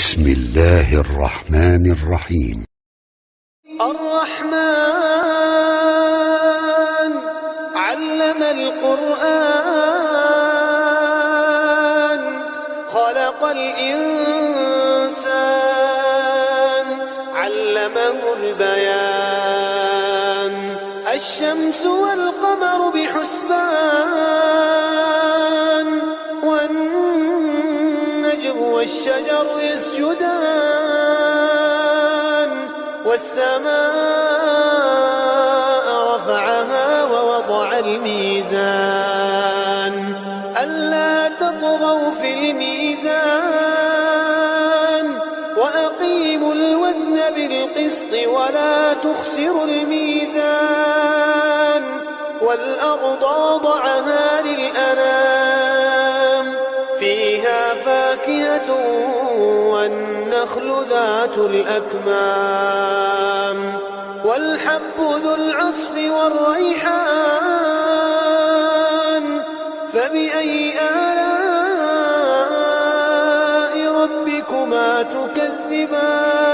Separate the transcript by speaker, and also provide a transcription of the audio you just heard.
Speaker 1: بسم الله الرحمن الرحيم.
Speaker 2: الرحمن علم القرآن خلق الإنسان علمه البيان الشمس والقمر بحسبان والنجم والشجر يسجدان والسماء رفعها ووضع الميزان ألا تطغوا في الميزان وأقيموا الوزن بالقسط ولا تخسروا الميزان والأرض وضعها للأنام فيها فاكهة والنخل ذات الأكمام والحب ذو العصف والريحان فبأي آلاء ربكما تكذبان